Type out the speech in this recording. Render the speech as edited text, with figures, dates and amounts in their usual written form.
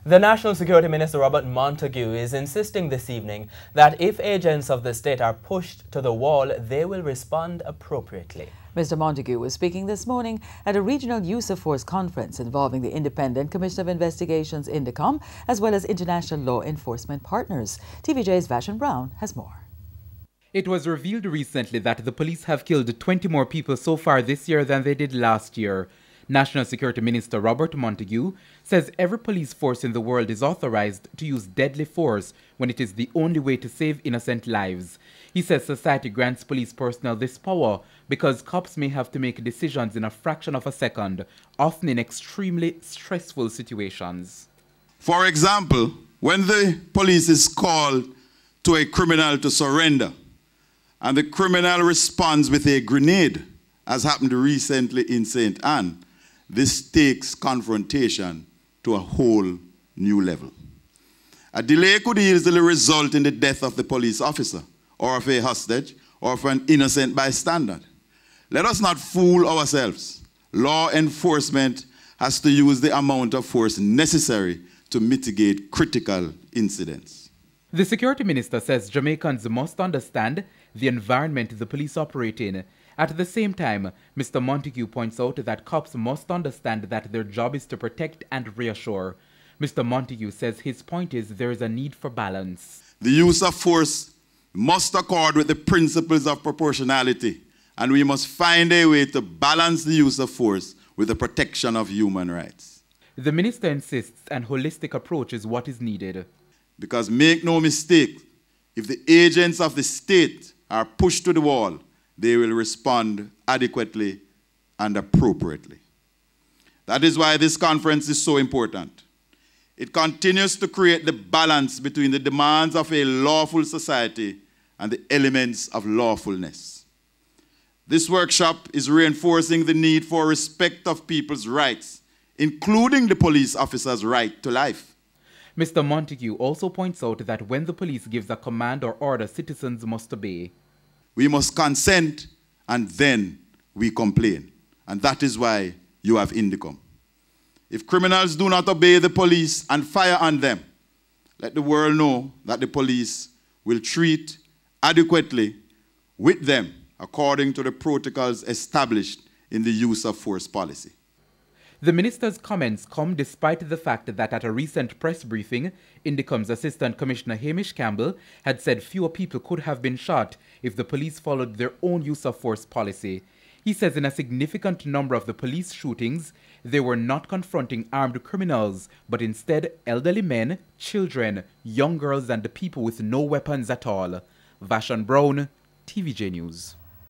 The National Security Minister Robert Montague is insisting this evening that if agents of the state are pushed to the wall, they will respond appropriately. Mr. Montague was speaking this morning at a regional use of force conference involving the Independent Commission of Investigations, INDECOM, as well as international law enforcement partners. TVJ's Vashon Brown has more. It was revealed recently that the police have killed 20 more people so far this year than they did last year. National Security Minister Robert Montague says every police force in the world is authorized to use deadly force when it is the only way to save innocent lives. He says society grants police personnel this power because cops may have to make decisions in a fraction of a second, often in extremely stressful situations. For example, when the police is called to a criminal to surrender, and the criminal responds with a grenade, as happened recently in St. Anne, this takes confrontation to a whole new level. A delay could easily result in the death of the police officer, or of a hostage, or of an innocent bystander. Let us not fool ourselves. Law enforcement has to use the amount of force necessary to mitigate critical incidents. The security minister says Jamaicans must understand the environment the police operate in. At the same time, Mr. Montague points out that cops must understand that their job is to protect and reassure. Mr. Montague says his point is there is a need for balance. The use of force must accord with the principles of proportionality, and we must find a way to balance the use of force with the protection of human rights. The minister insists an holistic approach is what is needed. Because make no mistake, if the agents of the state are pushed to the wall, they will respond adequately and appropriately. That is why this conference is so important. It continues to create the balance between the demands of a lawful society and the elements of lawfulness. This workshop is reinforcing the need for respect of people's rights, including the police officer's right to life. Mr. Montague also points out that when the police gives a command or order, citizens must obey. We must consent, and then we complain. And that is why you have INDECOM. If criminals do not obey the police and fire on them, let the world know that the police will treat adequately with them according to the protocols established in the use of force policy. The minister's comments come despite the fact that at a recent press briefing, INDECOM's Assistant Commissioner Hamish Campbell had said fewer people could have been shot if the police followed their own use of force policy. He says in a significant number of the police shootings, they were not confronting armed criminals, but instead elderly men, children, young girls, and the people with no weapons at all. Vashon Brown, TVJ News.